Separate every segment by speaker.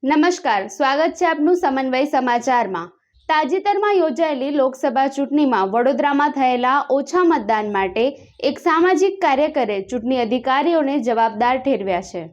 Speaker 1: નમસ્કાર, સ્વાગત છે આપનું સમન્વય સમાચારમાં। તાજેતરમાં યોજાયેલી લોકસભા ચૂંટણીમાં વડોદરામાં થયેલા ઓછા મતદાન માટે એક સામાજિક કાર્યકરે ચૂંટણી અધિકારીઓને જવાબદાર ઠેરવ્યા છે।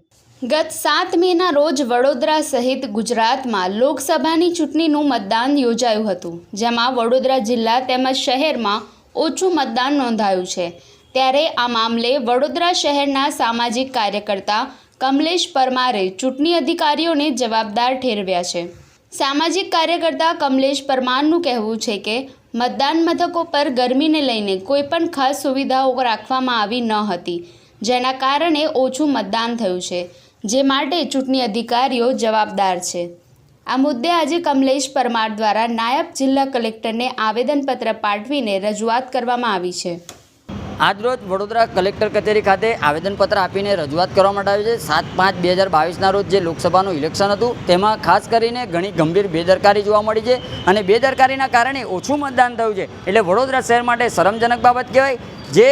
Speaker 1: ગત 7 મેના રોજ વડોદરા સહિત ગુજરાતમાં લોકસભાની ચૂંટણીનું મતદાન યોજાયું હતું, જેમાં વડોદરા જિલ્લા તેમજ શહેરમાં ઓછું મતદાન નોંધાયું છે। ત્યારે આ મામલે વડોદરા શહેરના સામાજિક કાર્યકર્તા કમલેશ પરમારે ચૂંટણી અધિકારીઓને જવાબદાર ઠેરવ્યા છે। સામાજિક કાર્યકર્તા કમલેશ પરમારનું કહેવું છે કે મતદાન મથકો પર ગરમીને લઈને કોઈપણ ખાસ સુવિધાઓ રાખવામાં આવી ન હતી, જેના કારણે ઓછું મતદાન થયું છે, જે માટે ચૂંટણી અધિકારીઓ જવાબદાર છે। આ મુદ્દે આજે કમલેશ પરમાર દ્વારા નાયબ જિલ્લા કલેક્ટરને આવેદનપત્ર પાઠવીને રજૂઆત કરવામાં આવી છે।
Speaker 2: આજરોજ વડોદરા કલેક્ટર કચેરી ખાતે આવેદનપત્ર આપીને રજૂઆત કરવા માટે આવી છે। 7/5/2022ના રોજ જે લોકસભાનું ઇલેક્શન હતું તેમાં ખાસ કરીને ઘણી ગંભીર બેદરકારી જોવા મળી છે અને બેદરકારીના કારણે ઓછું મતદાન થયું છે, એટલે વડોદરા શહેર માટે શરમજનક બાબત કહેવાય। જે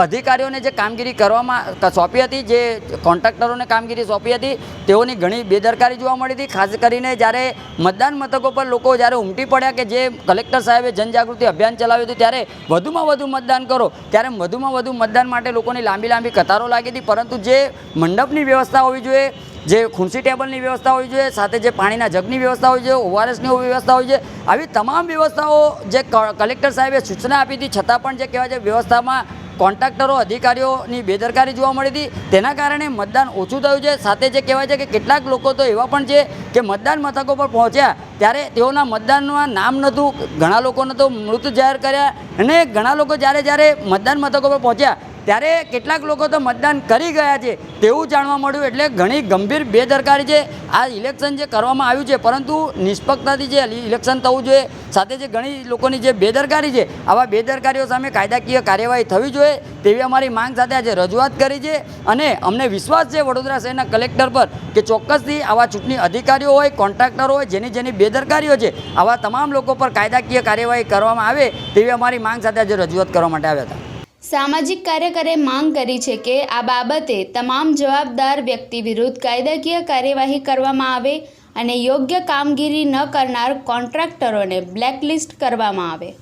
Speaker 2: અધિકારીઓને જે કામગીરી કરવામાં સોંપી હતી, જે કોન્ટ્રાક્ટરોને કામગીરી સોંપી હતી, તેઓની ઘણી બેદરકારી જોવા મળી હતી। ખાસ કરીને જ્યારે મતદાન મથકો પર લોકો જ્યારે ઉમટી પડ્યા કે જે કલેક્ટર સાહેબે જનજાગૃતિ અભિયાન ચલાવ્યું હતું, ત્યારે વધુમાં વધુ મતદાન કરો, ત્યારે વધુમાં વધુ મતદાન માટે લોકોની લાંબી કતારો લાગી હતી। પરંતુ જે મંડપની વ્યવસ્થા હોવી જોઈએ, જે ખુરશી ટેબલની વ્યવસ્થા હોવી જોઈએ, સાથે જે પાણીના જગની વ્યવસ્થા હોવી જોઈએ, ઓઆરએસની વ્યવસ્થા હોવી જોઈએ, આવી તમામ વ્યવસ્થાઓ જે કલેક્ટર સાહેબે સૂચના આપી હતી, છતાં પણ જે કહેવાય છે વ્યવસ્થામાં કોન્ટ્રાક્ટરો અધિકારીઓની બેદરકારી જોવા મળી હતી, તેના કારણે મતદાન ઓછું થયું છે। સાથે જે કહેવાય છે કે કેટલાક લોકો તો એવા પણ છે કે મતદાન મથકો પર પહોંચ્યા ત્યારે તેઓના મતદાનમાં નામ નહોતું, ઘણા લોકોને તો મૃત જાહેર કર્યા, અને ઘણા લોકો જ્યારે મતદાન મથકો પર પહોંચ્યા ત્યારે કેટલાક લોકો તો મતદાન કરી ગયા છે તેવું જાણવા મળ્યું। એટલે ઘણી ગંભીર બેદરકારી છે। આ ઇલેક્શન જે કરવામાં આવ્યું છે, પરંતુ નિષ્પક્ષતાથી જે ઇલેક્શન થવું જોઈએ, સાથે જે ઘણી લોકોની જે બેદરકારી છે, આવા બેદરકારીઓ સામે કાયદાકીય કાર્યવાહી થવી જોઈએ તેવી અમારી માંગ સાથે આજે રજૂઆત કરી છે। અને અમને વિશ્વાસ છે વડોદરા શહેરના કલેક્ટર પર કે ચોક્કસથી આવા ચૂંટણી અધિકારીઓ હોય, કોન્ટ્રાક્ટરો હોય, જેની બેદરકારીઓ છે, આવા તમામ લોકો પર કાયદાકીય કાર્યવાહી કરવામાં આવે તેવી અમારી માંગ સાથે આજે રજૂઆત કરવા માટે આવ્યા હતા।
Speaker 1: સામાજિક કાર્યકરે માંગ કરી છે કે આ બાબતે તમામ જવાબદાર વ્યક્તિ વિરુદ્ધ કાયદાકીય કાર્યવાહી કરવામાં આવે અને યોગ્ય કામગીરી ન કરનાર કોન્ટ્રાક્ટરોને બ્લેકલિસ્ટ કરવામાં આવે।